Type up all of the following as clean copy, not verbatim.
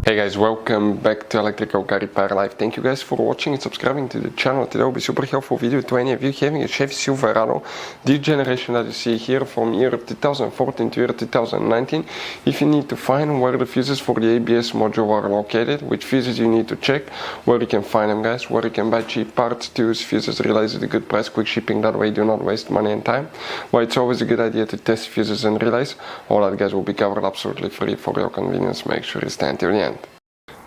Hey guys, welcome back to Electrical Car Repair Live. Thank you guys for watching and subscribing to the channel. Today will be super helpful video to any of you having a Chevy Silverado, this generation that you see here from year 2014 to year 2019. If you need to find where the fuses for the ABS module are located, which fuses you need to check, where you can find them guys, where you can buy cheap parts, tools, fuses, relays at a good price, quick shipping, that way you do not waste money and time. Why it's always a good idea to test fuses and relays. All that guys will be covered absolutely free for your convenience. Make sure you stay until the end.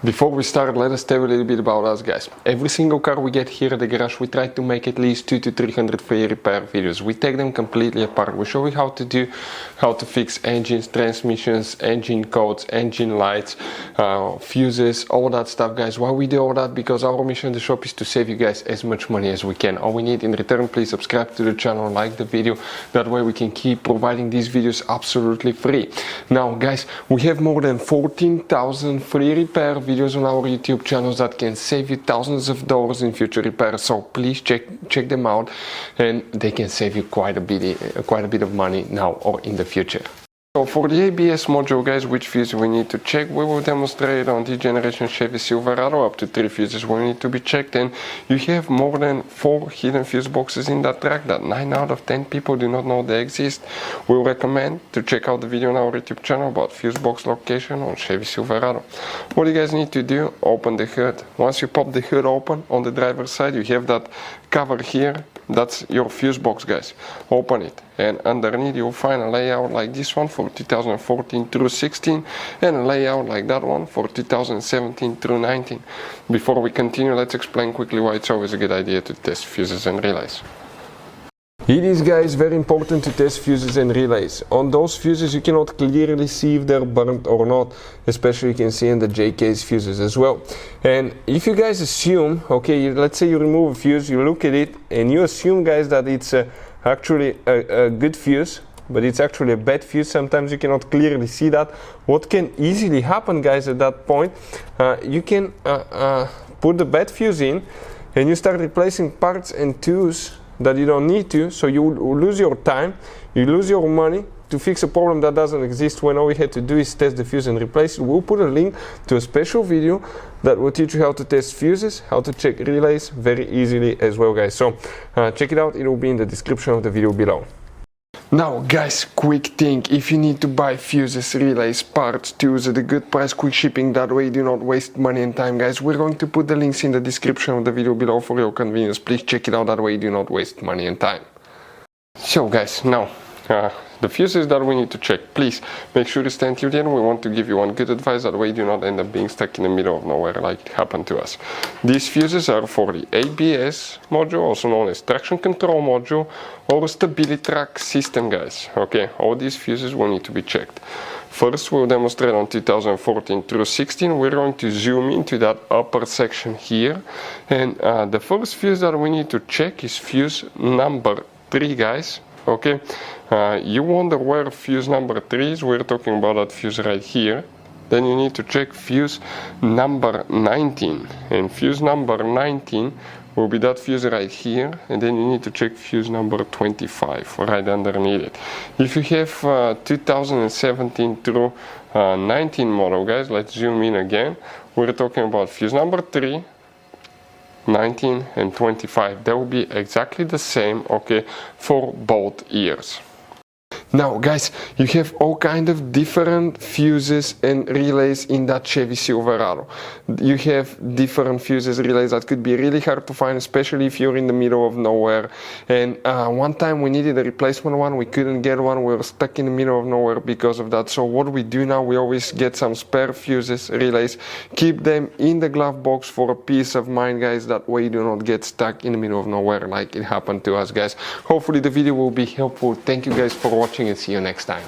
Before we start, let us tell you a little bit about us guys. Every single car we get here at the garage, we try to make at least 200 to 300 free repair videos. We take them completely apart. We show you how to fix engines, transmissions, engine codes, engine lights, fuses, all that stuff guys. Why we do all that? Because our mission in the shop is to save you guys as much money as we can. All we need in return, please subscribe to the channel, like the video. That way we can keep providing these videos absolutely free. Now guys, we have more than 14,000 free repair videos on our YouTube channels that can save you thousands of dollars in future repairs. So please check them out, and they can save you quite a bit of money now or in the future. So for the ABS module guys, which fuse we need to check, we will demonstrate on this generation Chevy Silverado. Up to 3 fuses will need to be checked, and you have more than 4 hidden fuse boxes in that track that 9 out of 10 people do not know they exist. We recommend to check out the video on our YouTube channel about fuse box location on Chevy Silverado. What you guys need to do, open the hood. Once you pop the hood open on the driver's side, you have that cover here. That's your fuse box guys. Open it, and underneath you'll find a layout like this one for 2014 through 16 and a layout like that one for 2017 through 19. Before we continue, let's explain quickly why it's always a good idea to test fuses and relays. It is guys very important to test fuses and relays. On those fuses you cannot clearly see if they're burnt or not, especially you can see in the JK's fuses as well. And if you guys assume, okay, let's say you remove a fuse, you look at it and you assume guys that it's actually a good fuse, but it's actually a bad fuse. Sometimes you cannot clearly see that. What can easily happen guys at that point, you can put the bad fuse in and you start replacing parts and tools that you don't need to, so you lose your time, you lose your money to fix a problem that doesn't exist, when all we had to do is test the fuse and replace it. We'll put a link to a special video that will teach you how to test fuses, how to check relays very easily as well guys. So check it out, it will be in the description of the video below. Now guys, quick thing, if you need to buy fuses, relays, parts, tools at a good price, quick shipping, that way you do not waste money and time guys, we're going to put the links in the description of the video below for your convenience. Please check it out, that way you do not waste money and time. So guys, now the fuses that we need to check, please make sure you stay until the end. We want to give you one good advice, that way you do not end up being stuck in the middle of nowhere like it happened to us. These fuses are for the ABS module, also known as traction control module, or stability track system guys. Okay, all these fuses will need to be checked. First we'll demonstrate on 2014 through 16. We're going to zoom into that upper section here, and the first fuse that we need to check is fuse number 3 guys. Okay, you wonder where fuse number 3 is. We're talking about that fuse right here. Then you need to check fuse number 19, and fuse number 19 will be that fuse right here, and then you need to check fuse number 25 right underneath it. If you have 2017 through 19 model guys, let's zoom in again. We're talking about fuse number 3, 19 and 25. That will be exactly the same, okay, for both ears. Now guys, you have all kind of different fuses and relays in that Chevy Silverado. You have different fuses, relays that could be really hard to find, especially if you're in the middle of nowhere. And one time we needed a replacement one, we couldn't get one, we were stuck in the middle of nowhere because of that. So what we do now, we always get some spare fuses, relays, keep them in the glove box for a peace of mind guys, that way you do not get stuck in the middle of nowhere like it happened to us guys. Hopefully the video will be helpful. Thank you guys for watching and see you next time.